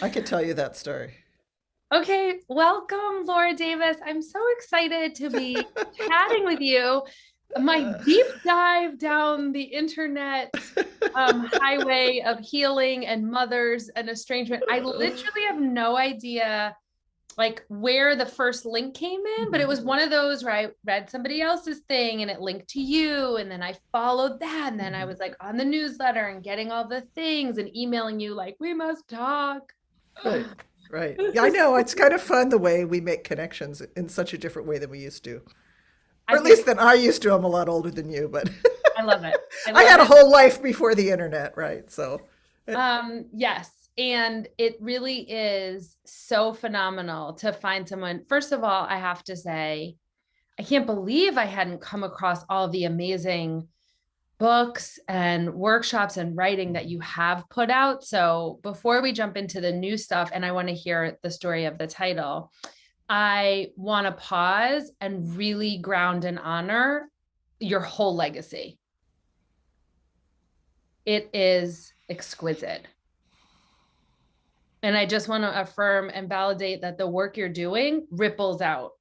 I could tell you that story. Okay, welcome, Laura Davis. I'm so excited to be chatting with you. My deep dive down the internet highway of healing and mothers and estrangement. I literally have no idea like where the first link came in, but it was one of those where I read somebody else's thing and it linked to you. And then I followed that. And then I was like on the newsletter and getting all the things and emailing you like, we must talk. Right, right. This Yeah, I is, know. It's kind of fun the way we make connections in such a different way than we used to. Or I at think least than I used to. I'm a lot older than you, but I love it. I I love had a it. whole life before the internet, right? So, Yes. And it really is so phenomenal to find someone. First of all, I have to say, I can't believe I hadn't come across all the amazing books and workshops and writing that you have put out. So before we jump into the new stuff, and I want to hear the story of the title, I want to pause and really ground and honor your whole legacy. It is exquisite. And I just want to affirm and validate that the work you're doing ripples out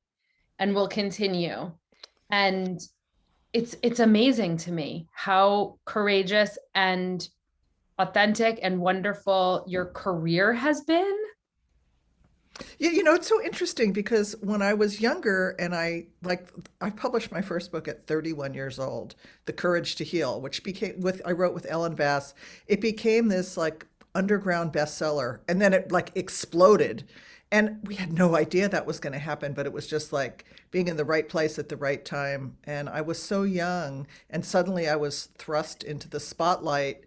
and will continue. And it's amazing to me how courageous and authentic and wonderful your career has been. yeah, it's so interesting because when I was younger and I published my first book at 31 years old, The Courage to Heal, which became I wrote with Ellen Bass. It became this like underground bestseller and then it like exploded. And we had no idea that was going to happen, but it was just like being in the right place at the right time. And I was so young, and suddenly I was thrust into the spotlight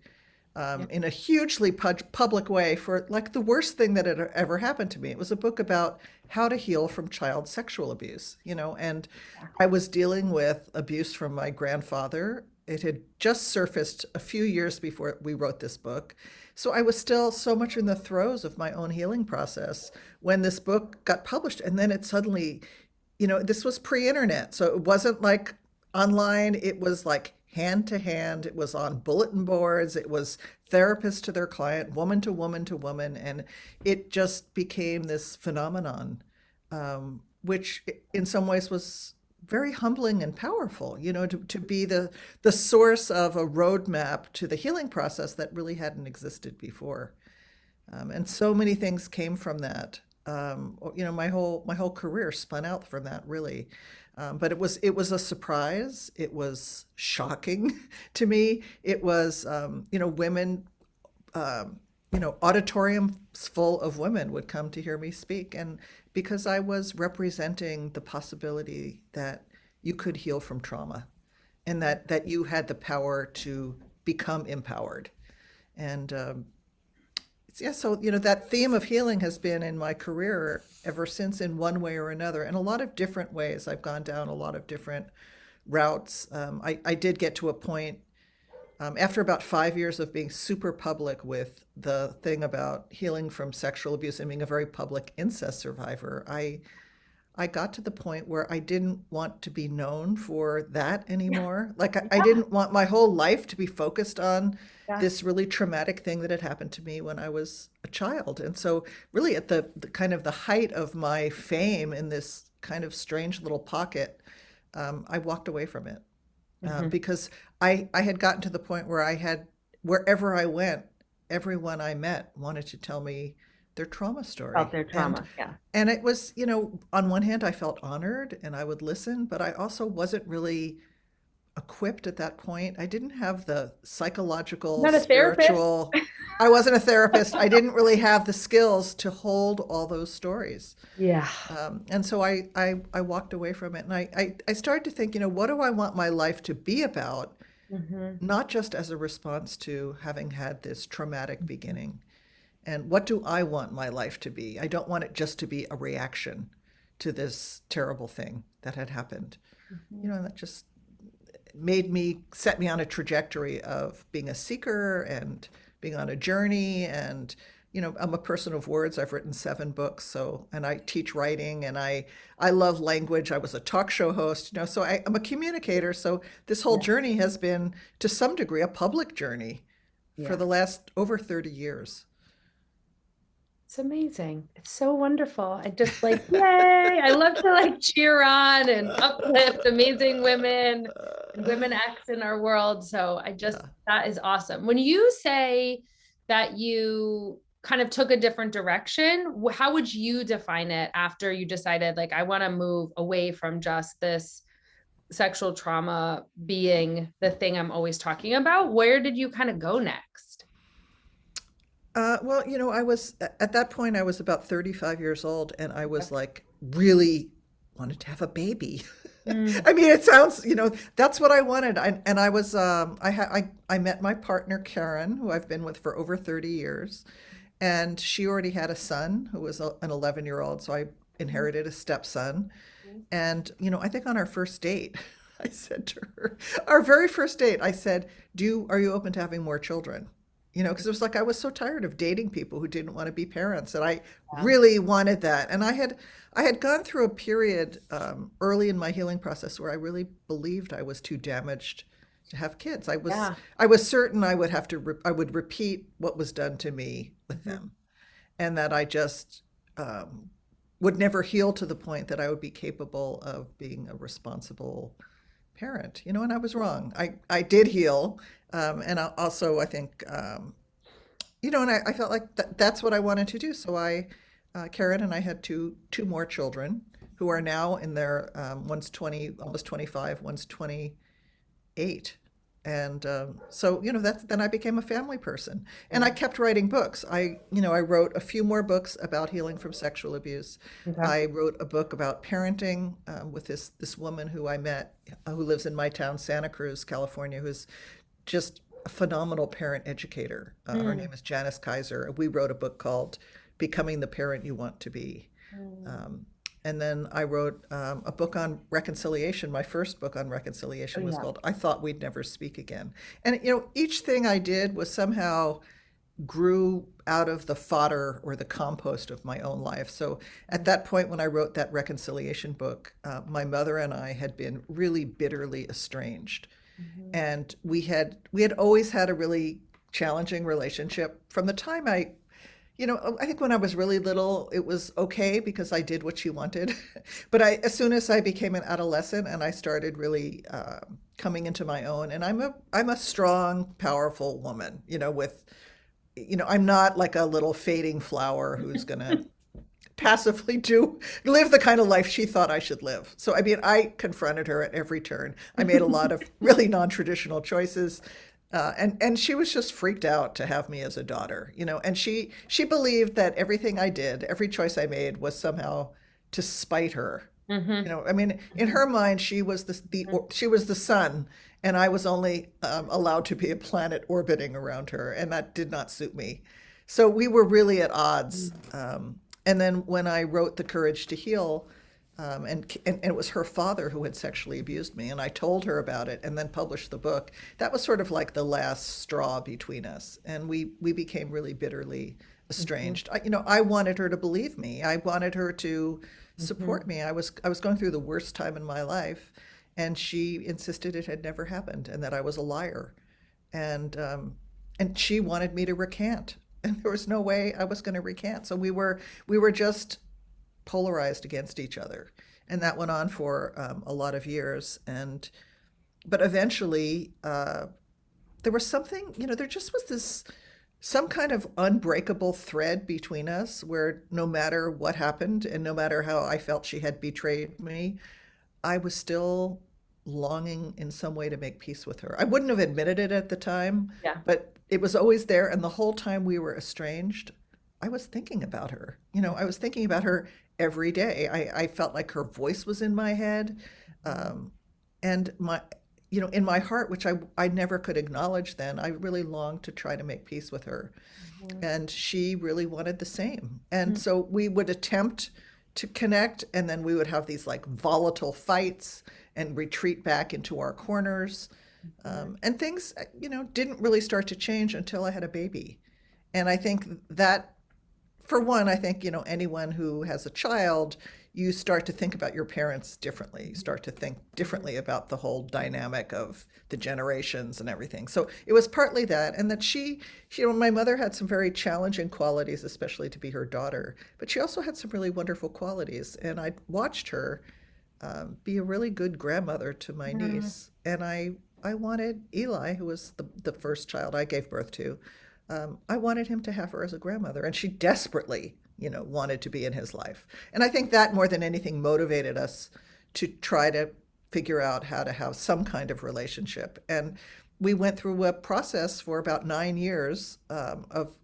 Yeah. in a hugely public way for like the worst thing that had ever happened to me. It was a book about how to heal from child sexual abuse, and I was dealing with abuse from my grandfather. It had just surfaced a few years before we wrote this book. So I was still so much in the throes of my own healing process when this book got published. And then it suddenly, this was pre internet. So it wasn't like online, it was like hand to hand. It was on bulletin boards. It was therapist to their client, woman to woman to woman. And it just became this phenomenon, which in some ways was very humbling and powerful, to be the source of a roadmap to the healing process that really hadn't existed before. And so many things came from that. My whole career spun out from that, really. But it was a surprise. It was shocking to me. It was, women, auditoriums full of women would come to hear me speak, and because I was representing the possibility that you could heal from trauma, and that you had the power to become empowered. And yeah, so that theme of healing has been in my career ever since, in one way or another, in a lot of different ways. I've gone down a lot of different routes. I did get to a point after about 5 years of being super public with the thing about healing from sexual abuse and being a very public incest survivor. I got to the point where I didn't want to be known for that Yeah. anymore. Like I Yeah. didn't want my whole life to be focused on Yeah. this really traumatic thing that had happened to me when I was a child. And so really at the kind of the height of my fame in this kind of strange little pocket, I walked away from it Mhm. because I had gotten to the point where wherever I went, everyone I met wanted to tell me their trauma Felt story. their And trauma. Yeah. and it was, on one hand, I felt honored and I would listen, but I also wasn't really equipped at that point. I didn't have the psychological, Not a therapist. spiritual, I wasn't a therapist. I didn't really have the skills to hold all those stories. Yeah. And so I walked away from it, and I started to think, what do I want my life to be about? Hmm. Not just as a response to having had this traumatic beginning. And what do I want my life to be? I don't want it just to be a reaction to this terrible thing that had happened. Hmm. And that just set me on a trajectory of being a seeker and being on a journey. And I'm a person of words. I've written 7 books, and I teach writing, and I love language. I was a talk show host, so I'm a communicator. So this whole Yeah. journey has been, to some degree, a public journey for Yeah. the last over 30 years. It's amazing. It's so wonderful. I just like, yay. I love to like cheer on and uplift amazing women and women X in our world. So I just, Yeah. that is awesome. When you say that you kind of took a different direction, how would you define it after you decided, like, I want to move away from just this sexual trauma being the thing I'm always talking about? Where did you kind of go next? Well, I was at that point, I was about 35 years old, and I was like really wanted to have a baby. Mm, I mean, it sounds, that's what I wanted. And I was, I met my partner, Karen, who I've been with for over 30 years, and she already had a son who was an 11-year-old. So I inherited a stepson. And, I think on our first date, I said to her, our very first date, I said, are you open to having more children? Because it was like I was so tired of dating people who didn't want to be parents, and I yeah. really wanted that. And I had gone through a period early in my healing process where I really believed I was too damaged to have kids. Yeah. I was certain I would have to I would repeat what was done to me with Mhm. them, and that I just um, would never heal to the point that I would be capable of being a responsible parent. And I was wrong. I did heal, and also I think and I felt like that's what I wanted to do. So Karen and I had two more children who are now in their one's 20, almost 25, one's 28. And so, that's then I became a family person, and I Yeah. kept writing books. I wrote a few more books about healing from sexual abuse. Okay. I wrote a book about parenting with this woman who I met, who lives in my town, Santa Cruz, California, who's just a phenomenal parent educator. Her Mm, name is Janice Kaiser. We wrote a book called Becoming the Parent You Want to Be. mm. Um, and then I wrote a book on reconciliation. My first book on Oh, reconciliation was yeah. called I Thought We'd Never Speak Again. And, each thing I did was somehow grew out of the fodder or the compost of my own life. So at that point, when I wrote that reconciliation book, my mother and I had been really bitterly estranged, Mhm. and we had always had a really challenging relationship from the time I think when I was really little, it was okay because I did what she wanted. But as soon as I became an adolescent and I started really coming into my own, and I'm a strong, powerful woman, I'm not like a little fading flower who's gonna passively live the kind of life she thought I should live. So I mean, I confronted her at every turn. I made a lot of really non-traditional choices. And she was just freaked out to have me as a daughter, and she believed that everything I did, every choice I made was somehow to spite her. Mhm. I mean, in her mind, she was the sun, and I was only allowed to be a planet orbiting around her, and that did not suit me. So we were really at odds. Mhm. And then when I wrote The Courage to Heal, and it was her father who had sexually abused me, and I told her about it, and then published the book. That was sort of like the last straw between us, and we became really bitterly Mhm. estranged. I wanted her to believe me. I wanted her to Mhm. support me. I was going through the worst time in my life, and she insisted it had never happened and that I was a liar. And she wanted me to recant, and there was no way I was going to recant. So we were just polarized against each other, and that went on for a lot of years. And but eventually, there was something. There just was this some kind of unbreakable thread between us where no matter what happened and no matter how I felt she had betrayed me, I was still longing in some way to make peace with her. I wouldn't have admitted it at the time, Yeah. but it was always there. And the whole time we were estranged, I was thinking about her. I was thinking about her every day. I felt like her voice was in my head. Mhm. Um, and in my heart, which I never could acknowledge then, I really longed to try to make peace with her. Mhm. And she really wanted the same. And Mhm. so we would attempt to connect, and then we would have these like volatile fights and retreat back into our corners. Mhm. And things, didn't really start to change until I had a baby. And I think that for one, I think, anyone who has a child, you start to think about your parents differently. You start to think differently about the whole dynamic of the generations and everything. So it was partly that, and that my mother had some very challenging qualities, especially to be her daughter, but she also had some really wonderful qualities. And I watched her be a really good grandmother to my Mm. niece. And I wanted Eli, who was the first child I gave birth to, I wanted him to have her as a grandmother. And she desperately, wanted to be in his life. And I think that more than anything motivated us to try to figure out how to have some kind of relationship. And we went through a process for about 9 years of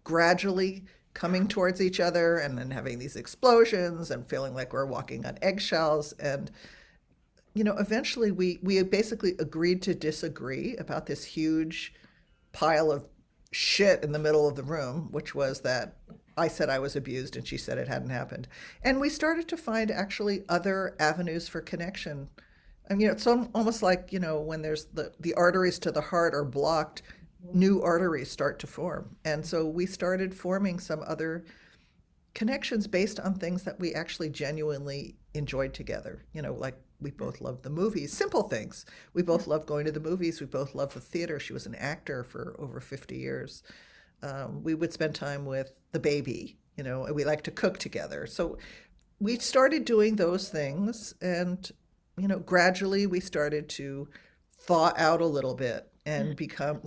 gradually coming towards each other and then having these explosions and feeling like we're walking on eggshells. And, eventually we basically agreed to disagree about this huge pile of shit in the middle of the room, which was that I said I was abused and she said it hadn't happened. And we started to find actually other avenues for connection. I mean, it's almost like, when there's the arteries to the heart are blocked, new arteries start to form. And so we started forming some other connections based on things that we actually genuinely enjoyed together. Like we both loved the movies, simple things. We both loved going to the movies. We both loved the theater. She was an actor for over 50 years. We would spend time with the baby, and we like to cook together. So we started doing those things, and, gradually we started to thaw out a little bit and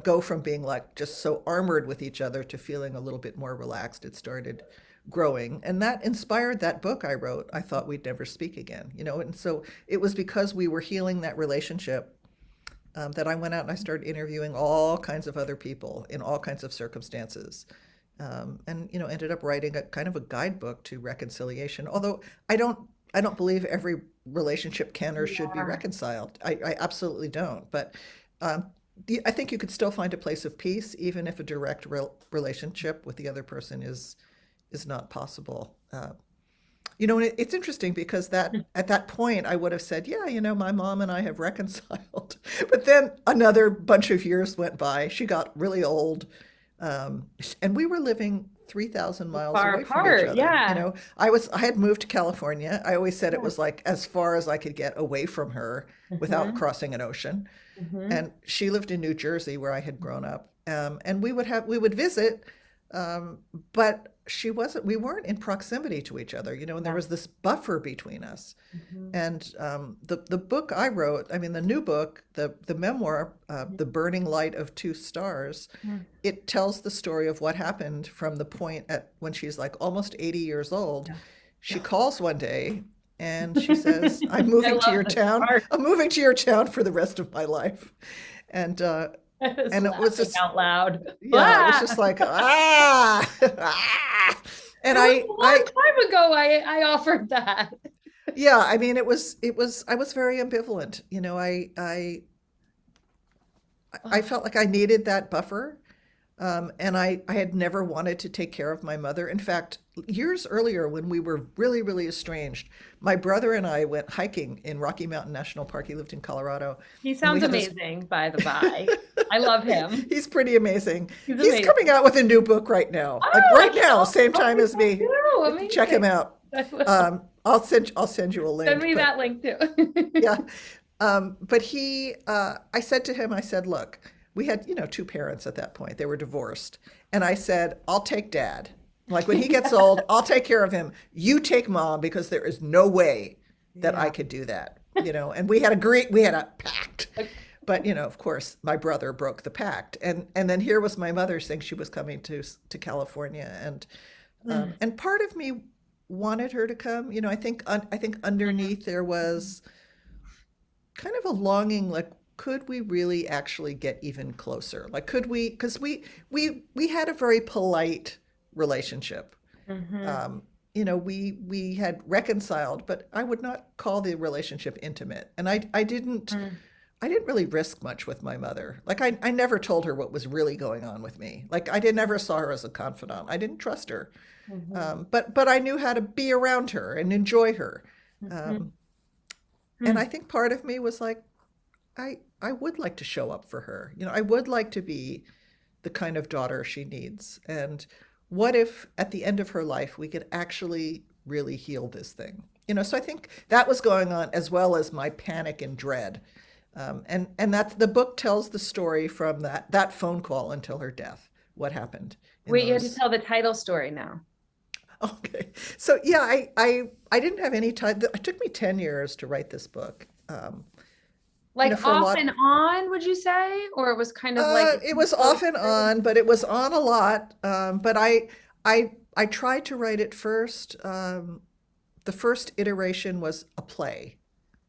go from being like just so armored with each other to feeling a little bit more relaxed. It started growing, and that inspired that book I wrote, I Thought We'd Never Speak Again. And so it was because we were healing that relationship, that I went out and I started interviewing all kinds of other people in all kinds of circumstances, and ended up writing a kind of a guidebook to reconciliation. Although I don't believe every relationship can or should be Yeah. reconciled. I absolutely don't. But I think you could still find a place of peace even if a direct relationship with the other person is not possible. And it's interesting because that at that point I would have said, yeah, my mom and I have reconciled. But then another bunch of years went by. She got really old, and we were living 3,000 miles Far away from each apart. other. Yeah. I had moved to California. I always said it Yeah. was like as far as I could get away from her without Hmm. crossing an ocean. Hmm. And she lived in New Jersey where I had grown up. And we would visit, but we weren't in proximity to each other, and there Yeah. was this buffer between us. Hmm. And the book I wrote, I mean, the new book, the memoir, The Burning Light of Two Stars, it tells the story of what happened from the point at when she's like almost 80 years old. Yeah. She calls one day and she says, I'm I moving to love your this town. part. I'm moving to your town for the rest of my life. And I was and it was laughing just, out loud. yeah, it was Ah! just like, ah, ah. And It was a long time ago I offered that. yeah, I mean, I was very ambivalent. I Oh, felt like I needed that buffer. And I had never wanted to take care of my mother. In fact, years earlier, when we were really, really estranged, my brother and I went hiking in Rocky Mountain National Park. He lived in Colorado. he And we sounds had this, amazing, by the by. I love him. he's pretty amazing. He's He's coming amazing. out with a new book right now, like Oh, I right should now, also same I'll time read as that me. too. You have to check him Amazing. out. I will. I'll send you a Send link, me but that link too. yeah. But I said to him, I said, look, we had, two parents at that point. They were divorced. And I said, I'll take dad. Like when he gets old, I'll take care of him. You take mom because there is no way that I Yeah. could do that, And we had a pact. But, of course, my brother broke the pact. And then here was my mother saying she was coming to California. And part of me wanted her to come. I think underneath there was kind of a longing, like could we really actually get even closer, like could we, because we had a very polite relationship. Hmm. We had reconciled, but I would not call the relationship intimate. And I didn't really risk much with my mother. Like I never told her what was really going on with me. Like I did never saw her as a confidant. I didn't trust her. Hmm. But I knew how to be around her and enjoy her. Hmm. um, and I think part of me was like, I would like to show up for her. I would like to be the kind of daughter she needs. And what if at the end of her life we could actually really heal this thing? So I think that was going on as well as my panic and dread. And that the book tells the story from that phone call until her death, what happened in Wait, you had to those. tell the title story now. Okay. So yeah, I didn't have any time. It took me 10 years to write this book. Like For a off lot, and on, would you say? Or it was kind of like it was go off and through? on, but it was on a lot. But I tried to write it first. The first iteration was a play.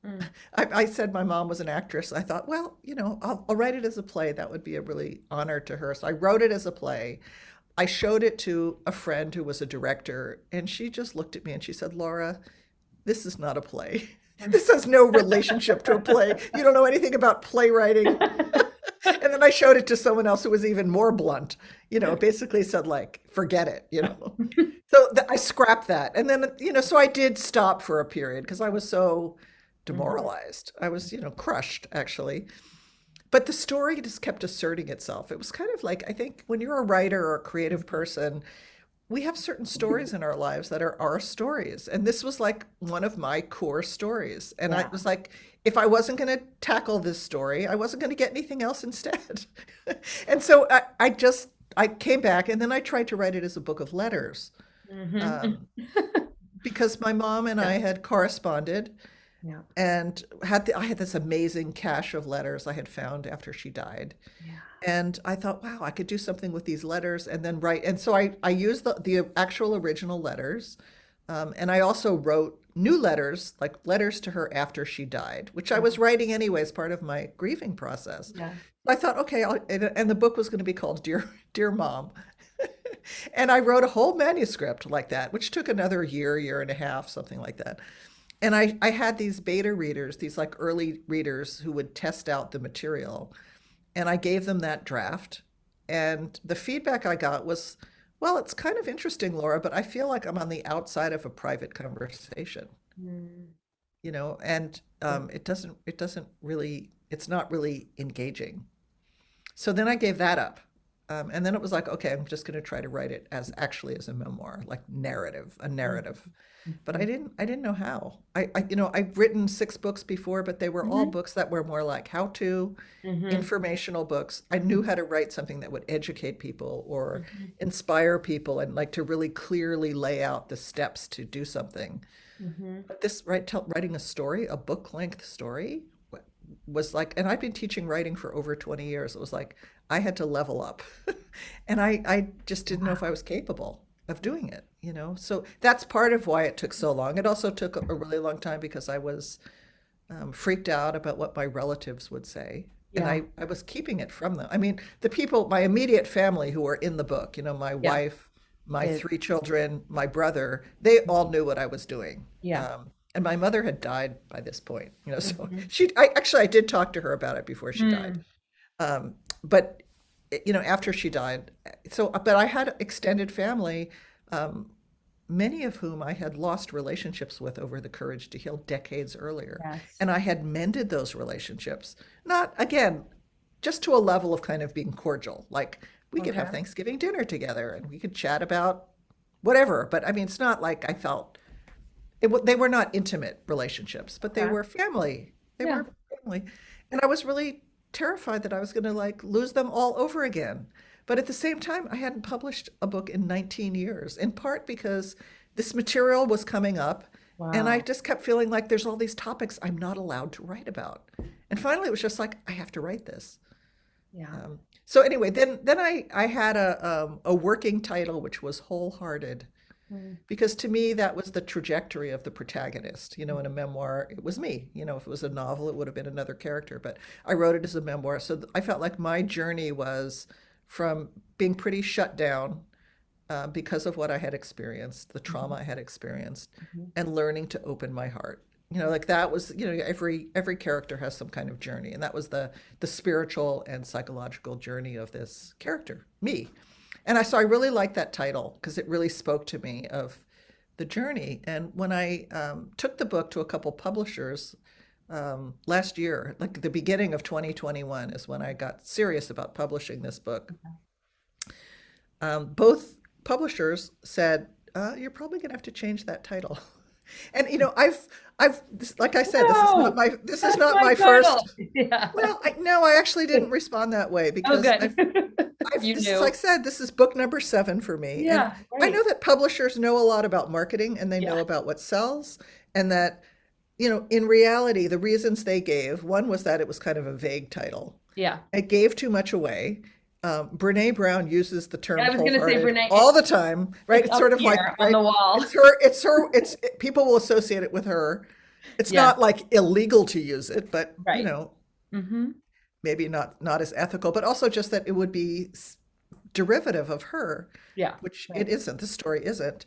Mm, I said my mom was an actress. I thought, well, I'll write it as a play. That would be a really honor to her. So I wrote it as a play. I showed it to a friend who was a director, and she just looked at me and she said, Laura, this is not a play. This has no relationship to a play. You don't know anything about playwriting. And then I showed it to someone else who was even more blunt, basically said, like, forget it. So I scrapped that. And then, so I did stop for a period because I was so Mhm. demoralized. I was, crushed, actually. But the story just kept asserting itself. It was kind of like, I think when you're a writer or a creative person, we have certain stories in our lives that are our stories. And this was like one of my core stories. And I Yeah. was like, if I wasn't going to tackle this story, I wasn't going to get anything else instead. And so I came back and then I tried to write it as a book of letters, Mhm. um, because my mom and I Yeah. had corresponded Yeah. and I had this amazing cache of letters I had found after she died. Yeah. And I thought, wow, I could do something with these letters and then write. And so I used the actual original letters. And I also wrote new letters, like letters to her after she died, which I was Mhm. writing anyway as part of my grieving process. Yeah. I thought, okay, and the book was going to be called Dear Mom. And I wrote a whole manuscript like that, which took another year, year and a half, something like that. And I had these beta readers, these like early readers who would test out the material. And I gave them that draft. And the feedback I got was, well, it's kind of interesting, Laura, but I feel like I'm on the outside of a private conversation, Mm. and it doesn't really, it's not really engaging. So then I gave that up. And then it was like, okay, I'm just going to try to write it as actually as a memoir, like a Mhm. narrative. But I Mhm. didn't, I didn't know how. I've written 6 books before, but they were all Mhm. books that were more like how to, Mhm. informational books. I knew how to write something that would educate people or Mhm. inspire people and like to really clearly lay out the steps to do something. Mhm. But writing a story, a book length story, was like, and I've been teaching writing for over 20 years. It was like I had to level up. And I just didn't know if I Wow. was capable of doing it. So that's part of why it took so long. It also took a really long time because I was freaked out about what my relatives would say. And Yeah. I was keeping it from them. I mean, the people, my immediate family who were in the book, my Yeah. wife, my It, 3 children, my brother, they all knew what I was doing. yeah. And my mother had died by this point, so Mhm. I did talk to her about it before she died. Mm. Um, but after she died, but I had extended family, um, many of whom I had lost relationships with over the Courage to Heal decades earlier. Yes. And I had mended those relationships, not again, just to a level of kind of being cordial. Like we could have Okay. Thanksgiving dinner together and we could chat about whatever. But I mean, it's not like I felt they were not intimate relationships, but they Okay. were family. They Yeah. were family. And I was really terrified that I was going to like lose them all over again. But at the same time, I hadn't published a book in 19 years, in part because this material was coming up. And I Wow. just kept feeling like there's all these topics I'm not allowed to write about. And finally, it was just like, I have to write this. Yeah. So anyway, then I had a working title, which was Wholehearted, Mm. because to me that was the trajectory of the protagonist. In a memoir it was me. If it was a novel it would have been another character, but I wrote it as a memoir, so I felt like my journey was from being pretty shut down, because of what I had experienced, the trauma Mhm. I had experienced, Mhm. and learning to open my heart. Like that was, every character has some kind of journey, and that was the spiritual and psychological journey of this character, me. And so I really liked that title because it really spoke to me of the journey. And when I took the book to a couple publishers last year, like the beginning of 2021 is when I got serious about publishing this book. Both publishers said, you're probably going to have to change that title. And like I said, No, this is that's not my my title. first. Yeah. Well, no, I actually didn't respond that way Oh, because good. You this is, like knew. I said, this is book number 7 for me. And Yeah, I know right. that publishers know a lot about marketing and they know Yeah, about what sells, and that, in reality, the reasons they gave, one was that it was kind of a vague title. yeah. It gave too much away. Brene Brown uses the term I was gonna say, wholehearted Brene, all the time, right? it's It's up sort of like, here on right? the wall. People will associate it with her. It's Yeah, not like illegal to use it, but, right. Mm-hmm. maybe not as ethical, but also just that it would be derivative of her, Yeah, which it right. isn't. This story isn't.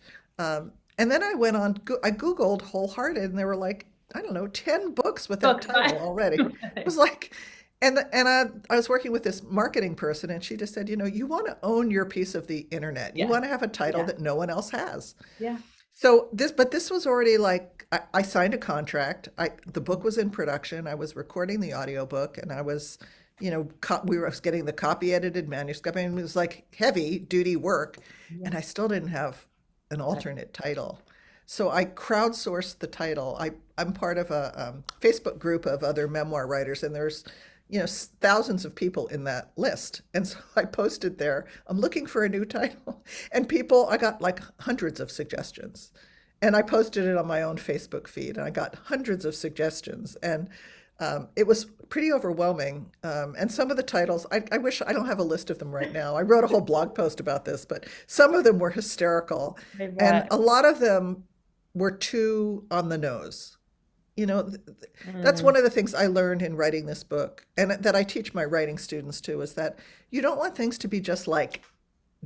And then I Googled Wholehearted, and there were like, I don't know, 10 books with that Book title by. already. It was like, I was working with this marketing person, and she just said, you want to own your piece of the internet. You Yeah, want to have a title yeah, that no one else has. yeah. But this was already like, I signed a contract. The book was in production. I was recording the audiobook, and I was, we were getting the copy edited manuscript. I mean, it was like heavy duty work, Yeah. and I still didn't have an alternate title. So I crowdsourced the title. I'm part of a Facebook group of other memoir writers, and there's, thousands of people in that list. And so I posted there, I'm looking for a new title. And I got like hundreds of suggestions. And I posted it on my own Facebook feed, and I got hundreds of suggestions. And it was pretty overwhelming. And some of the titles, I wish I don't have a list of them right now. I wrote a whole blog post about this, but some of them were hysterical. I And bet. a lot of them were too on the nose. That's Mm, one of the things I learned in writing this book, and that I teach my writing students too, is that you don't want things to be just like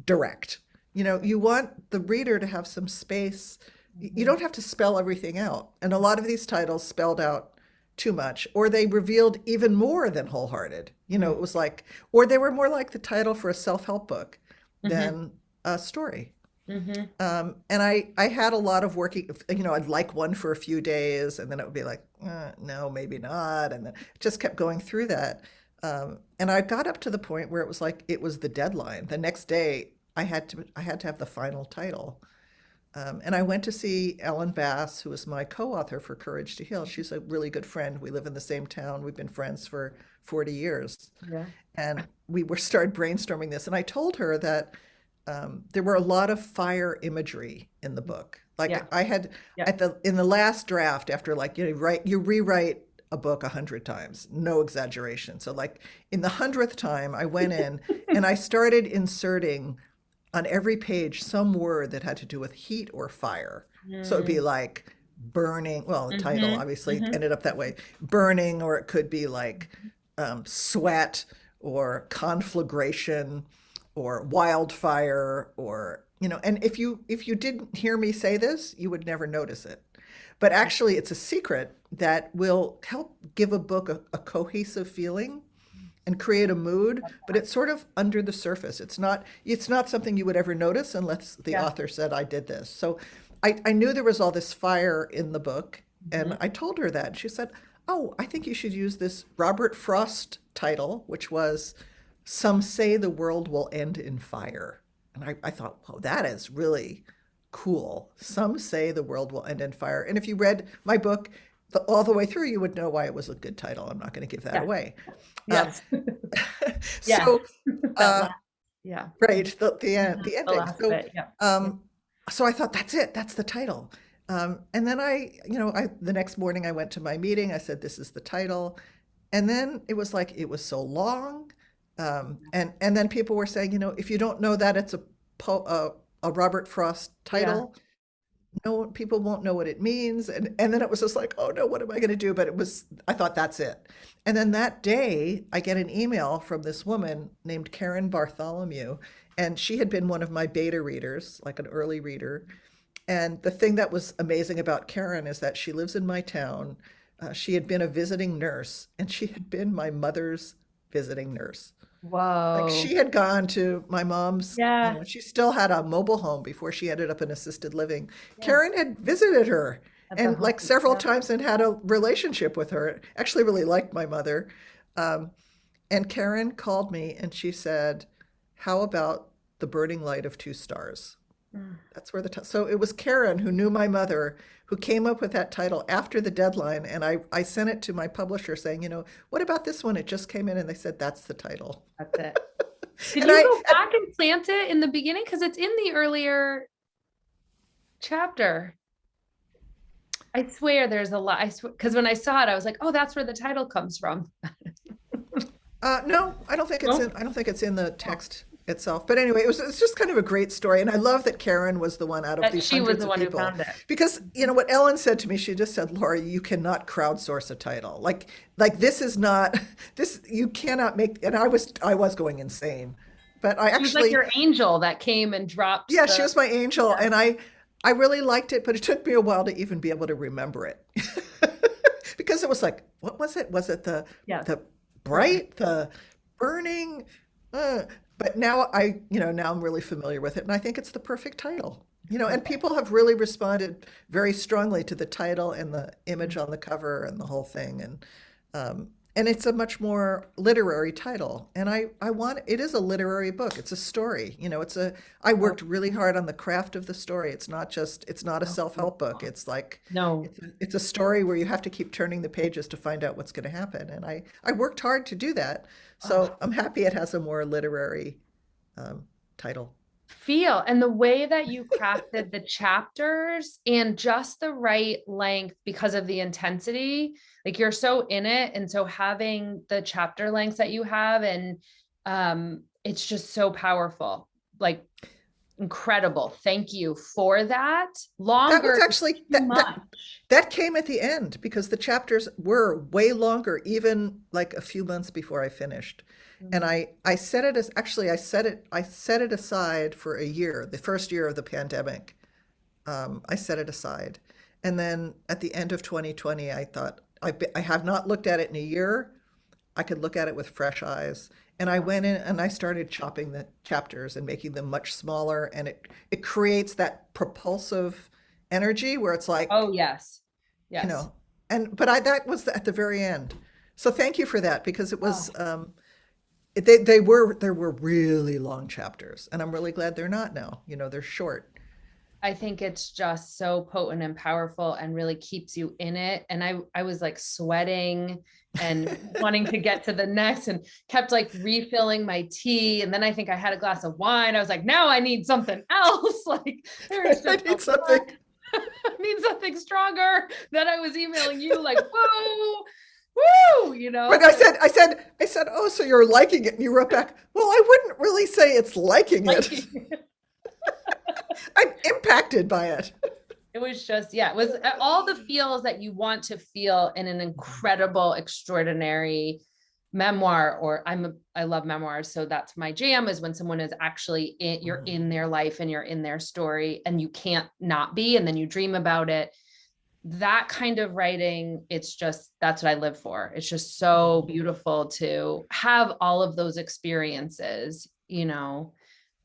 direct. You want the reader to have some space. You mhm. don't have to spell everything out. And a lot of these titles spelled out too much, or they revealed even more than Wholehearted. Mm, It was like, or they were more like the title for a self-help book mhm, than a story. mhm. And I had a lot of working, I'd like one for a few days, and then it would be like, no, maybe not. And then it just kept going through that. And I got up to the point where it was like, it was the deadline. The next day, I had to have the final title. And I went to see Ellen Bass, who is my co-author for Courage to Heal. She's a really good friend. We live in the same town. We've been friends for 40 years. Yeah, And we were started brainstorming this. And I told her that there were a lot of fire imagery in the book. yeah, Like I had yeah. in the last draft, after like you rewrite a book 100 times, no exaggeration. So like in the 100th time, I went in and I started inserting on every page some word that had to do with heat or fire. So it'd be Mm, like burning. Well, the title mhm, obviously mhm. ended up that way, burning, or it could be like sweat or conflagration or wildfire, or and if you didn't hear me say this, you would never notice it. But actually, it's a secret that will help give a book a cohesive feeling and create a mood, but it's sort of under the surface. It's not something you would ever notice unless the Yeah. author said, I did this. So I knew there was all this fire in the book, and Mhm. I told her that. She said, oh, I think you should use this Robert Frost title, which was Some Say the World Will End in Fire. And I thought, whoa, that is really cool. Some say the world will end in fire. And if you read my book all the way through, you would know why it was a good title. I'm not going to give that Yeah. away. Um, Yes. Yeah. so, That uh, last. Yeah. right, the end, Mhm. the The ending. last So, bit. Yeah. Yeah. um, so I thought that's it. That's the title. And then the next morning I went to my meeting. I said, this is the title. And then it was like, it was so long. And then people were saying, if you don't know that it's a Robert Frost Yeah. title, no, people won't know what it means. And then it was just like, oh no, what am I going to do? But I thought that's it. And then that day, I get an email from this woman named Karen Bartholomew, and she had been one of my beta readers, like an early reader. And the thing that was amazing about Karen is that she lives in my town. She had been a visiting nurse, and she had been my mother's visiting nurse. Like Whoa. she had gone to my mom's, Yeah. she still had a mobile home before she ended up in assisted living. Yeah. Karen had visited her At the and like home. several Yeah. times and had a relationship with her. Actually, really liked my mother. Um, and Karen called me and she said, how about The Burning Light of Two Stars? Mm. That's where so it was Karen who knew my mother who came up with that title after the deadline. And I sent it to my publisher saying, what about this one? It just came in and they said, that's the title. That's it. Did And you go back and plant it in the beginning? Because it's in the earlier chapter. I swear there's a lot. I swear, because when I saw it, I was like, oh, that's where the title comes from. no, Nope. I don't think it's in the text itself. But anyway, it's just kind of a great story. And I love that Karen was the one out of That these she was hundreds the of one who people. found it. Because, what Ellen said to me, she just said, Laura, you cannot crowdsource a title. Like this is not, this, you cannot make, and I was going insane. But I She was like actually, your angel that came and dropped yeah, she the, was my angel. yeah. And I really liked it, but it took me a while to even be able to remember it. Because it was like, what was it? Was it Yes. the bright, the burning? Uh, but now now I'm really familiar with it, and I think it's the perfect title. And people have really responded very strongly to the title and the image on the cover and the whole thing, and it's a much more literary title. And I want it is a literary book. It's a story. I worked really hard on the craft of the story. It's not a self-help book. It's like No, it's a story where you have to keep turning the pages to find out what's going to happen. And I worked hard to do that. oh, So I'm happy it has a more literary title. feel and the way that you crafted the chapters and just the right length because of the intensity, like you're so in it. And so having the chapter lengths that you have, and it's just so powerful, like incredible. Thank you for that. That was Longer is actually too much. that came at the end because the chapters were way longer, even like a few months before I finished. And I set it as actually I set it aside for a year, the first year of the pandemic. I set it aside. And then at the end of 2020, I thought, I have not looked at it in a year. I could look at it with fresh eyes. And I went in and I started chopping the chapters and making them much smaller. And it creates that propulsive energy where it's like, Oh, yes. you Yes. know, but that was at the very end. So thank you for that because it Oh, was, there were really long chapters. And I'm really glad they're not now. They're short. I think it's just so potent and powerful and really keeps you in it. And I was like sweating and wanting to get to the next and kept like refilling my tea. And then I think I had a glass of wine. I was like, now I need something else. Like there's I just a need something. lot. I need something stronger. Then I was emailing you like, whoa, woo, But I said, oh, so you're liking it. And you wrote back, well, I wouldn't really say it's liking it. like I'm impacted by it. it was just, yeah, it was all the feels that you want to feel in an incredible, extraordinary memoir. Or I love memoirs. So that's my jam, is when someone is actually you're in their life and you're in their story and you can't not be, and then you dream about it. That kind of writing, that's what I live for. It's just so beautiful to have all of those experiences,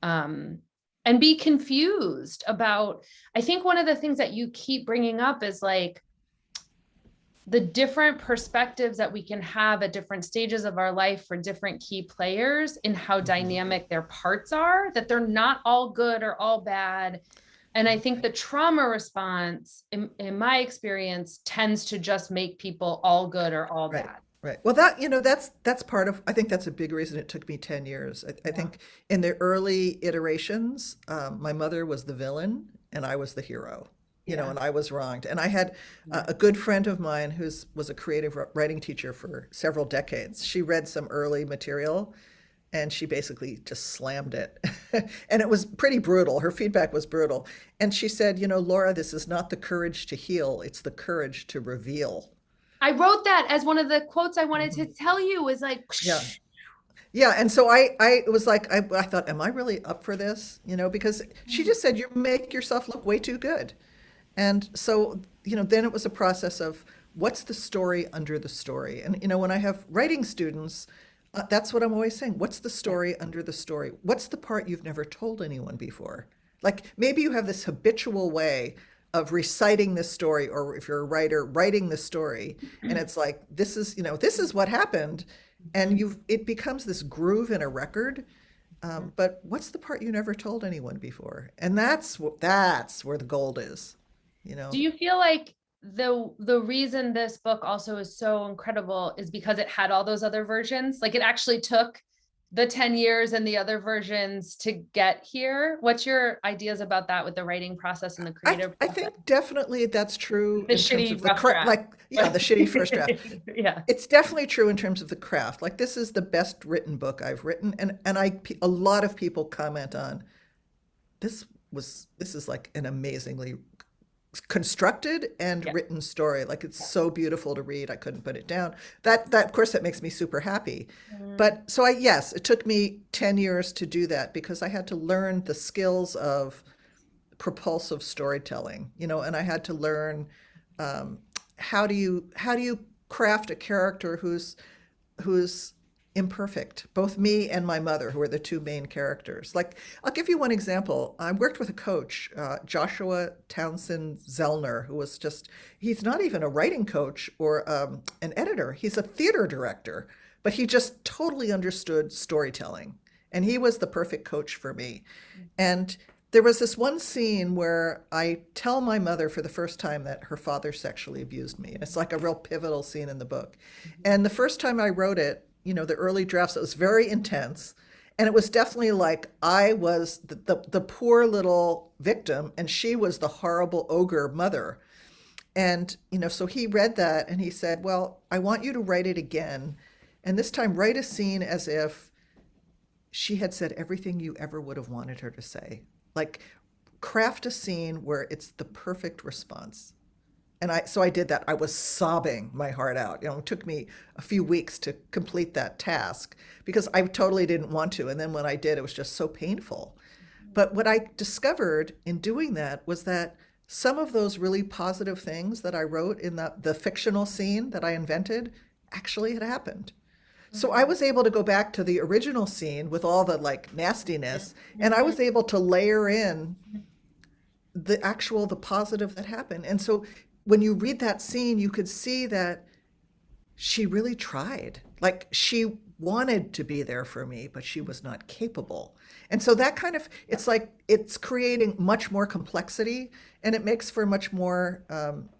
and be confused about. I think one of the things that you keep bringing up is like the different perspectives that we can have at different stages of our life for different key players, and how dynamic their parts are, that they're not all good or all bad. And I think the trauma response, in my experience, tends to just make people all good or all Right, bad. right. Well, that's part of. I think that's a big reason it took me 10 years. I Yeah. think in the early iterations, my mother was the villain and I was the hero. Yeah. And I was wronged. And I had a good friend of mine was a creative writing teacher for several decades. She read some early material and she basically just slammed it. And it was pretty brutal. Her feedback was brutal. And she said, Laura, this is not the courage to heal, it's the courage to reveal. I wrote that as one of the quotes I wanted to Mhm. tell you, was like, Yeah. Yeah. And so I was like, I thought, am I really up for this? Because she just said, you make yourself look way too good. And so, then it was a process of what's the story under the story. And, when I have writing students, that's what I'm always saying. What's the story under the story? What's the part you've never told anyone before? Like maybe you have this habitual way of reciting this story, or if you're a writer, writing this story, and it's like this is what happened, and it becomes this groove in a record. Mhm. But what's the part you never told anyone before? And that's where the gold is, you Do know? you feel like the reason this book also is so incredible is because it had all those other versions? Like it actually took the 10 years and the other versions to get here. What's your ideas about that with the writing process and the creative I process? think definitely that's true The in terms shitty of the rough draft. like, yeah, the shitty first draft. Yeah. It's definitely true in terms of the craft. Like this is the best written book I've written, and a lot of people comment on this is like an amazingly constructed and Yeah. written story. Like it's so beautiful to read. I couldn't put it down. Of course that makes me super happy. Mm, But so I yes, it took me 10 years to do that because I had to learn the skills of propulsive storytelling, and I had to learn um, how do you craft a character who's imperfect, both me and my mother, who are the two main characters. Like, I'll give you one example. I worked with a coach, Joshua Townsend Zellner, who was he's not even a writing coach or an editor, he's a theater director, but he just totally understood storytelling. And he was the perfect coach for me. And there was this one scene where I tell my mother for the first time that her father sexually abused me. And it's like a real pivotal scene in the book. And the first time I wrote it, the early drafts, it was very intense. And it was definitely like I was the poor little victim, and she was the horrible ogre mother. And, so he read that and he said, well, I want you to write it again. And this time, write a scene as if she had said everything you ever would have wanted her to say. Like, craft a scene where it's the perfect response. And I did that. I was sobbing my heart out. It took me a few weeks to complete that task because I totally didn't want to. And then when I did, it was just so painful. But what I discovered in doing that was that some of those really positive things that I wrote in the fictional scene that I invented actually had happened. So I mhm, was able to go back to the original scene with all the like nastiness, and I mhm, was able to layer in the positive that happened. And so when you read that scene, you could see that she really tried. Like she wanted to be there for me, but she was not capable. And so that kind of, it's like it's creating much more complexity, and it makes for much more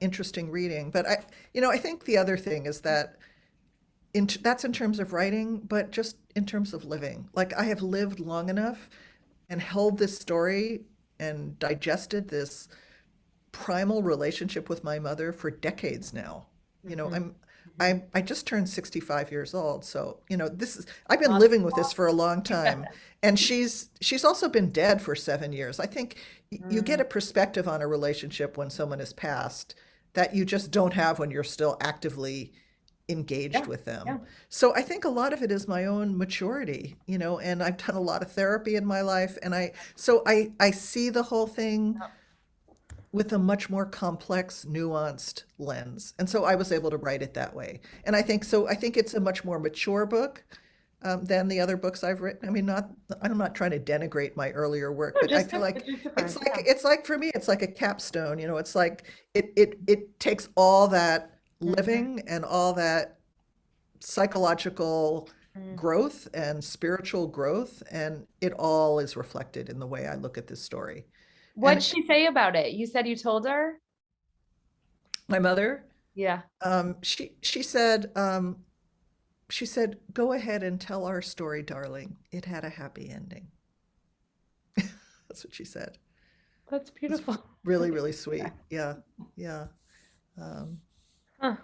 interesting reading. But I think the other thing is that that's in terms of writing, but just in terms of living. Like I have lived long enough and held this story and digested this primal relationship with my mother for decades now. You know, mhm, I'm mhm. I just turned 65 years old, so this is I've been Awesome. living with this for a long time, and she's also been dead for 7 years. I think you get Mm, a perspective on a relationship when someone has passed that you just don't have when you're still actively engaged yeah, with them. yeah. So I think a lot of it is my own maturity, and I've done a lot of therapy in my life, and I see the whole thing with a much more complex, nuanced lens. And so I was able to write it that way. And I think it's a much more mature book than the other books I've written. I mean, I'm not trying to denigrate my earlier work, No, but I just feel like just it's different. like Yeah. it's like for me, it's like a capstone. It's like it takes all that Mhm, living and all that psychological mm. growth and spiritual growth, and it all is reflected in the way I look at this story. What'd And she say about it? You said you told her? my mother, Yeah. she said, "Go ahead and tell our story, darling. It had a happy ending." That's what she said. That's It's beautiful. really, really sweet. Yeah, yeah. Um, Huh.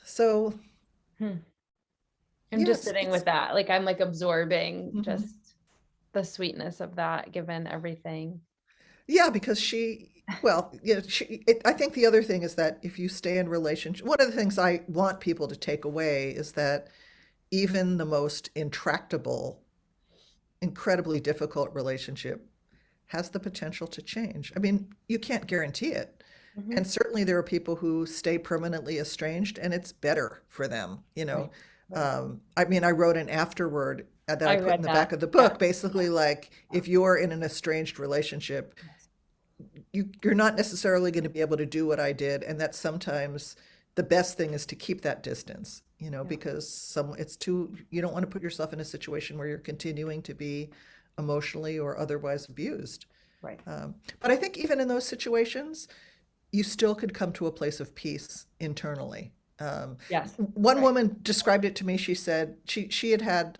so Hmm. I'm yeah, just sitting with that. Like I'm like absorbing mhm. just the sweetness of that given everything. Yeah, because I think the other thing is that if you stay in relationship, one of the things I want people to take away is that even the most intractable, incredibly difficult relationship has the potential to change. I mean, you can't guarantee it. And Mhm. certainly there are people who stay permanently estranged and it's better for them, Right. Right. I mean, I wrote an afterword that I I put in read the back that. of the Yeah. book, basically like if you're in an estranged relationship, you're not necessarily going to be able to do what I did, and that sometimes the best thing is to keep that distance, because you don't want to put yourself in a situation where you're continuing to be emotionally or otherwise abused. Right. But I think even in those situations, you still could come to a place of peace internally. Yes. One Right. woman described it to me. She said she had had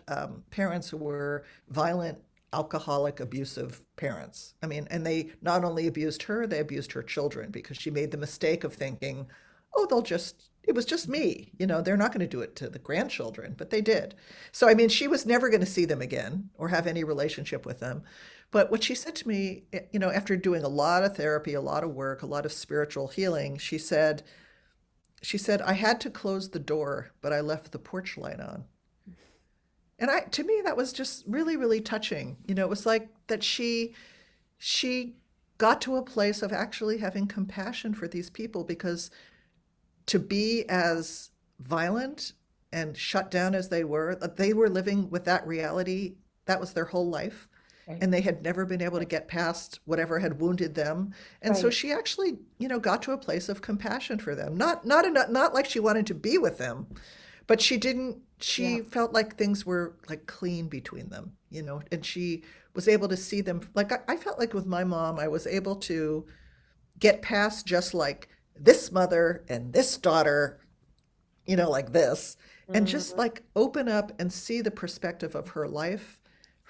parents who were violent, alcoholic, abusive parents. I mean, and they not only abused her, they abused her children because she made the mistake of thinking, oh, it was just me. They're not going to do it to the grandchildren, but they did. So, I mean, she was never going to see them again or have any relationship with them. But what she said to me, after doing a lot of therapy, a lot of work, a lot of spiritual healing, she said, I had to close the door, but I left the porch light on. And to me, that was just really, really touching. It was like that she got to a place of actually having compassion for these people because to be as violent and shut down as they were living with that reality. That was their whole life. Right. And they had never been able to get past whatever had wounded them. And so Right. she actually, got to a place of compassion for them. Not like she wanted to be with them, but Yeah. she felt like things were like clean between them, and she was able to see them. Like I felt like with my mom, I was able to get past just like this mother and this daughter, like this, and just Mhm. like open up and see the perspective of her life,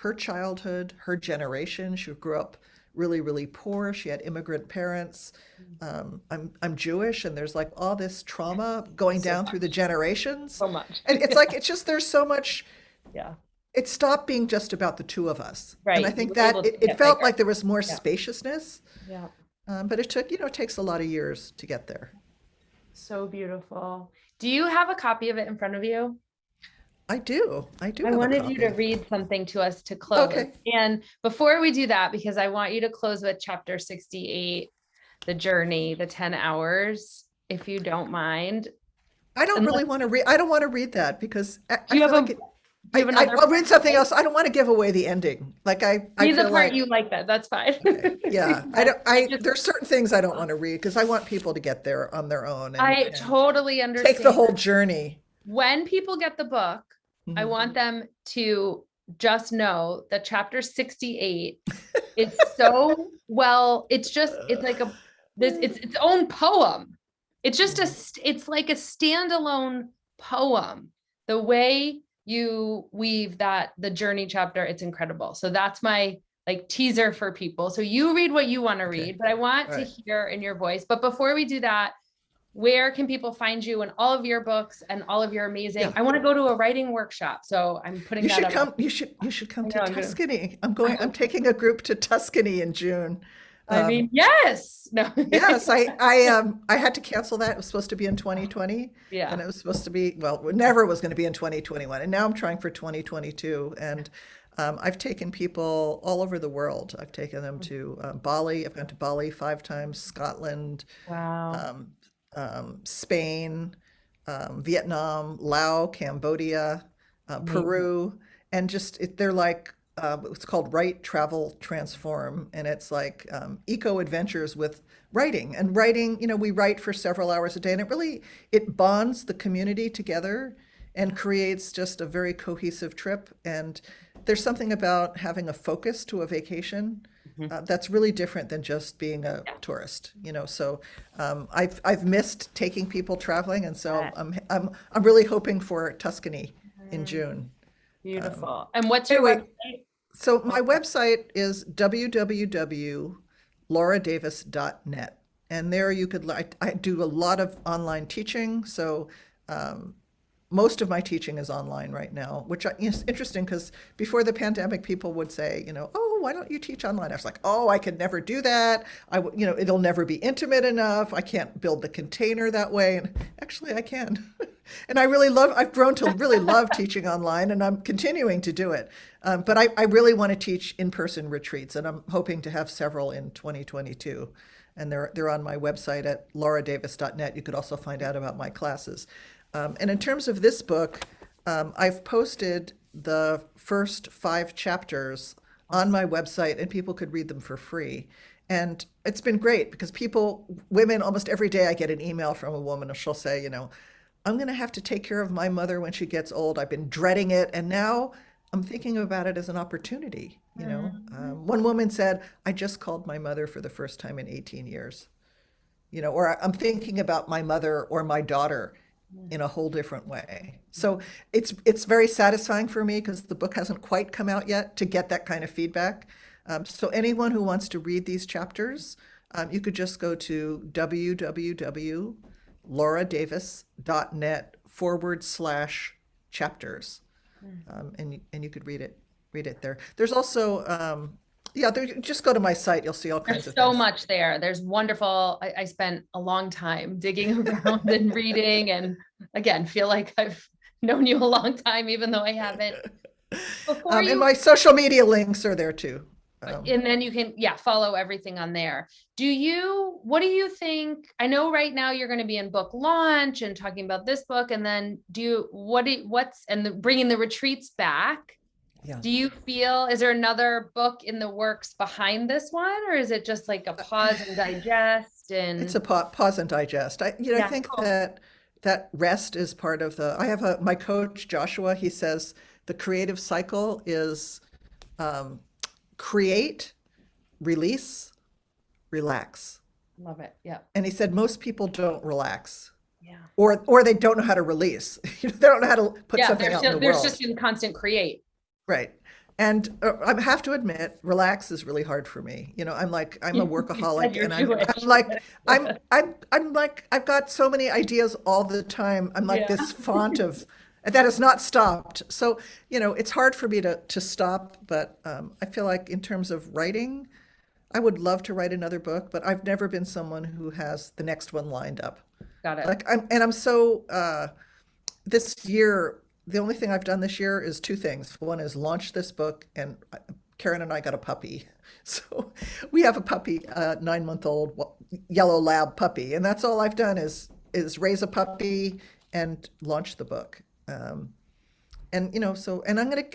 her childhood, her generation. She grew up really, really poor. She had immigrant parents. I'm Jewish, and there's like all this trauma going So down through the much. generations. So much. And it's like, it's just, there's so much, Yeah. it stopped being just about the two of us. And I Right. You think were that able to it get felt bigger. like there was more Yeah. spaciousness, Yeah. but it takes a lot of years to get there. So beautiful. Do you have a copy of it in front of you? I do. I do I have a wanted you to copy. read something to us to close. Okay. And before we do that, because I want you to close with chapter 68, the journey, the 10 hours, if you don't mind. Unless, I don't want to read that because do I you have feel a like do you have another I'll part read you something like? else. I don't want to give away the ending. Like I Read the feel part you like, like that. That's fine. okay, yeah, I Yes, don't, I just there's certain things I don't want to read because I want people to get there on their own I and totally take the understand. whole journey. When people get the book, I Mhm. want them to just know that chapter 68 is so well, it's like it's its own poem. It's just Mhm. it's like a standalone poem. The way you weave the journey chapter, it's incredible. So that's my like teaser for people. So you read what you want to Okay, read, but I want all to right. hear in your voice. But before we do that, where can people find you and all of your books and all of your amazing? Yeah, I want to go to a writing workshop. So I'm putting you that should up. come. You should come I to know I'm gonna. Tuscany. I'm taking a group to Tuscany in June. I Um, mean, yes. No. Yes, I had to cancel that. It was supposed to be in 2020, and Yeah. it was supposed to be, well, it never was going to be in 2021. And now I'm trying for 2022. And I've taken people all over the world. I've taken them to Bali. I've gone to Bali 5 times, Scotland, Wow. um, Spain, Vietnam, Laos, Cambodia, Amazing. Peru, and they're like it's called Write, Travel, Transform, and it's like eco adventures with writing. And writing, we write for several hours a day, and it bonds the community together and creates just a very cohesive trip. And there's something about having a focus to a vacation Mhm. that's really different than just being a Yeah. tourist, So I've missed taking people traveling, and so That. I'm really hoping for Tuscany in Mm, June. Um, beautiful. And what's your anyway, website? so Oh, my website is www.lauradavis.net, and there you could I do a lot of online teaching, so um, most of my teaching is online right now, which is interesting because before the pandemic, people would say, oh, why don't you teach online? I was like, oh, I could never do that. It'll never be intimate enough. I can't build the container that way. And actually, I can. And I've grown to really love teaching online, and I'm continuing to do it. But I really want to teach in-person retreats, and I'm hoping to have several in 2022. And they're on my website at lauradavis.net. You could also find out about my classes. And in terms of this book, I've posted the first 5 chapters on Awesome. my website, and people could read them for free. And it's been great because women, almost every day I get an email from a woman and she'll say, I'm going to have to take care of my mother when she gets old. I've been dreading it. And now I'm thinking about it as an opportunity. Mhm. One woman said, I just called my mother for the first time in 18 years, or I'm thinking about my mother or my daughter in a whole different way. So it's very satisfying for me because the book hasn't quite come out yet to get that kind of feedback. So anyone who wants to read these chapters, you could just go to www.lauradavis.net/chapters, and you could read it there. There's also yeah, just go to my site. You'll see all kinds There's of so things. much there. There's wonderful. I spent a long time digging around and reading, and again, feel like I've known you a long time, even though I haven't. Before And you, my social media links are there too. and then you can, yeah, follow everything on there. What do you think? I know right now you're going to be in book launch and talking about this book, and then bringing the retreats back. Yeah. Do you feel, is there another book in the works behind this one, or is it just like a pause and digest It's and a pause and digest. I yeah, think cool. that rest is part of I have my coach, Joshua, he says the creative cycle is um, create, release, relax. Love it. Yeah. And he said most people don't relax Yeah. or they don't know how to release. They don't know how to put Yeah. something out in the There's world. just in constant create. Right. And I have to admit, relax is really hard for me. I'm a You said workaholic, you're and I'm Jewish. I'm like I'm like I've got so many ideas all the time. I'm like Yeah. this font of that has not stopped. So, it's hard for me to stop, but I feel like in terms of writing, I would love to write another book, but I've never been someone who has the next one lined up. Got it. Like I'm so this year, the only thing I've done this year is two things. One is launch this book, and Karen and I got a puppy. So we have a puppy, a 9-month-old yellow lab puppy, and that's all I've done is raise a puppy and launch the book. And and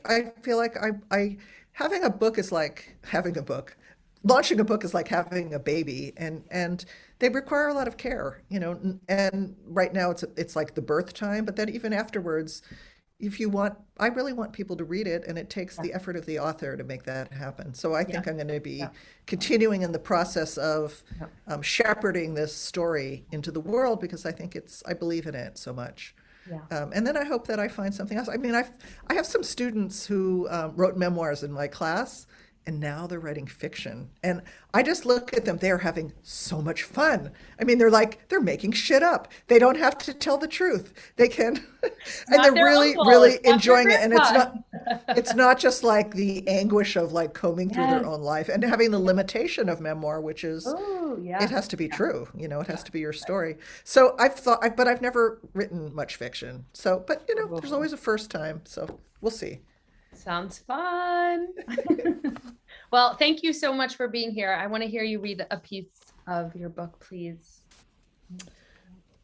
I feel like I having a book is like having a book. Launching a book is like having a baby, and they require a lot of care, and right now it's like the birth time, but then even afterwards, if you want, I really want people to read it, and it takes Yeah. the effort of the author to make that happen. So I Yeah. think I'm going to Yeah. be continuing in the process of Yeah. shepherding this story into the world because I believe in it so much. Yeah. And then I hope that I find something else. I mean, I have some students who wrote memoirs in my class, and now they're writing fiction. And I just look at them, they're having so much fun. I mean, they're making shit up. They don't have to tell the truth. They can, It's and not they're their really, uncle. really It's not their enjoying it. And grandpa. it's not just like the anguish of like combing through their Yes. own life and having the limitation of memoir, which is Oh, it yeah. has to be Yeah. true, it Yeah. has to be your story. So but I've never written much fiction. So, but there's Oh, always a first time. So we'll see. sounds fun. Well, thank you so much for being here. I want to hear you read a piece of your book, please.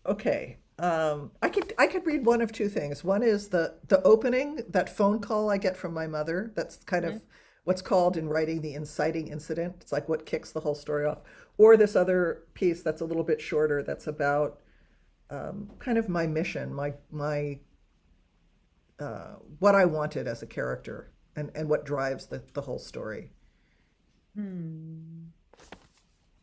Okay. I could read one of two things. One is the opening, that phone call I get from my mother. That's kind Mhm. of what's called in writing the inciting incident. It's like what kicks the whole story off. Or this other piece that's a little bit shorter. That's about kind of my mission, my what I wanted as a character, and what drives the whole story. Hmm.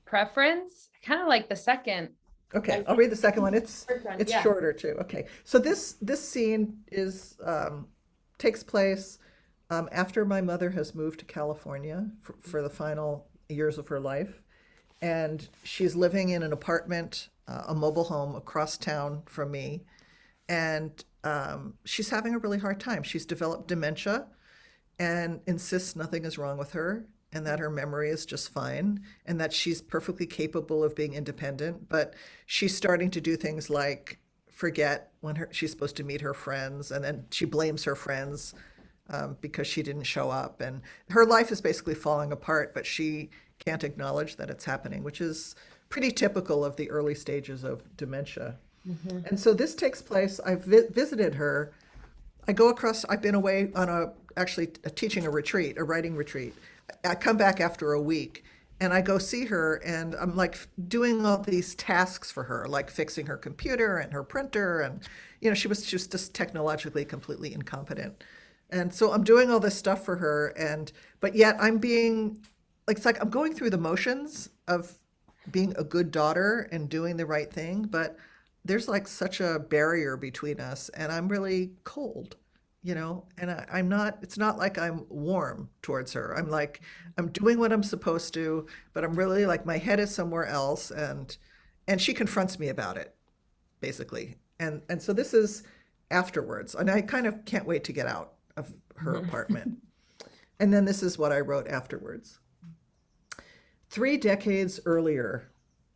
Preference? I kind of like the second. I Okay, I'll think read the second one. first one. It's Yeah. shorter too. Okay, so this scene is takes place after my mother has moved to California for the final years of her life, and she's living in an apartment, a mobile home across town from me, and she's having a really hard time. She's developed dementia and insists nothing is wrong with her and that her memory is just fine and that she's perfectly capable of being independent. But she's starting to do things like forget when she's supposed to meet her friends, and then she blames her friends because she didn't show up. And her life is basically falling apart, but she can't acknowledge that it's happening, which is pretty typical of the early stages of dementia. Mhm. And so this takes place, I've visited her. I've been away on actually teaching a retreat, a writing retreat. I come back after a week and I go see her and I'm like doing all these tasks for her, like fixing her computer and her printer. And, she was just technologically completely incompetent. And so I'm doing all this stuff for her. But yet I'm being, like, it's like I'm going through the motions of being a good daughter and doing the right thing. But there's like such a barrier between us and I'm really cold, and I'm not, it's not like I'm warm towards her. I'm like, I'm doing what I'm supposed to, but I'm really like my head is somewhere else. And she confronts me about it, basically. And so this is afterwards. And I kind of can't wait to get out of her apartment. And then this is what I wrote afterwards. 3 decades earlier,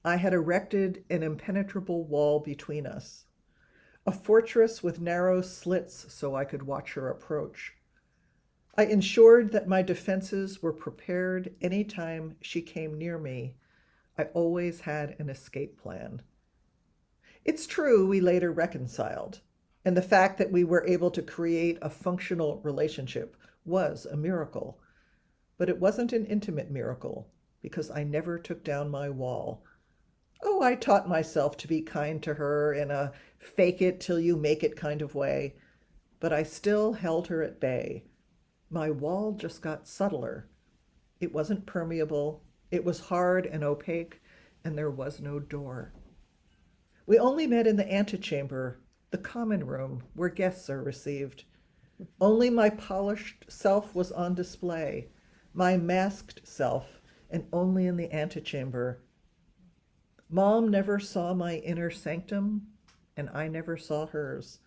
I had erected an impenetrable wall between us, a fortress with narrow slits so I could watch her approach. I ensured that my defenses were prepared any time she came near me. I always had an escape plan. It's true we later reconciled, and the fact that we were able to create a functional relationship was a miracle. But it wasn't an intimate miracle because I never took down my wall. Oh, I taught myself to be kind to her in a fake it till you make it kind of way, but I still held her at bay. My wall just got subtler. It wasn't permeable, it was hard and opaque, and there was no door. We only met in the antechamber, the common room where guests are received. Only my polished self was on display, my masked self, and only in the antechamber. Mom never saw my inner sanctum, and I never saw hers.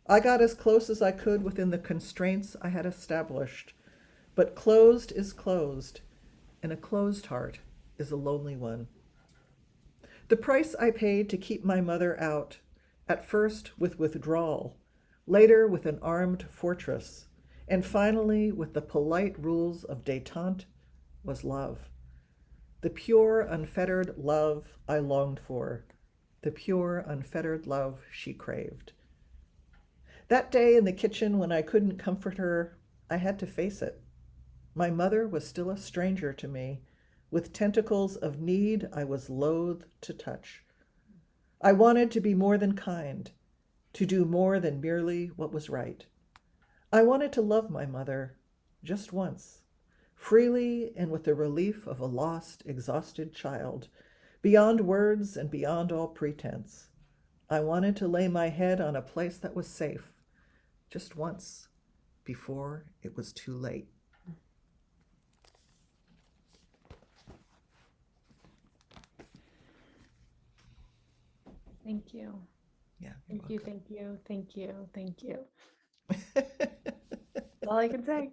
I got as close as I could within the constraints I had established. But closed is closed, and a closed heart is a lonely one. The price I paid to keep my mother out, at first with withdrawal, later with an armed fortress, and finally with the polite rules of détente, was love. The pure, unfettered love I longed for, the pure, unfettered love she craved. That day in the kitchen when I couldn't comfort her, I had to face it. My mother was still a stranger to me, with tentacles of need I was loath to touch. I wanted to be more than kind, to do more than merely what was right. I wanted to love my mother, just once, freely and with the relief of a lost, exhausted child, beyond words and beyond all pretense. I wanted to lay my head on a place that was safe, just once, before it was too late. Thank you. Yeah, Thank you, thank you, thank you, thank you. That's all I can say.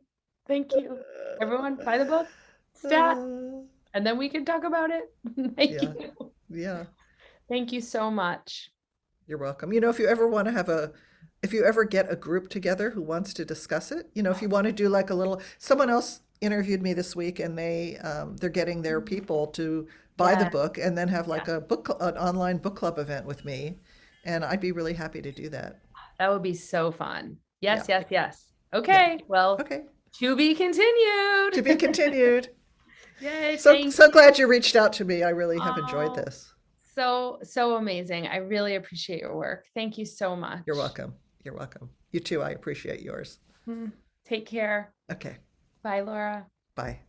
Thank you. Everyone, buy the book, stat, and then we can talk about it. Thank yeah, you. yeah. Thank you so much. You're welcome. If you ever want to if you ever get a group together who wants to discuss it, if you want to do like a little, someone else interviewed me this week and they're getting their people to buy the Yeah, book and then have like yeah, an online book club event with me. And I'd be really happy to do that. that would be so fun. Yeah. Yes, yes, yes. Yeah. Okay, well, Okay. to be To be continued. continued. Yay, So, thank so you. glad you reached out to me. I really have enjoyed Oh, this. so amazing. I really appreciate your work. Thank you so much. You're welcome. You're welcome. You too. I appreciate yours. Take care. Okay. Bye, Laura. Bye.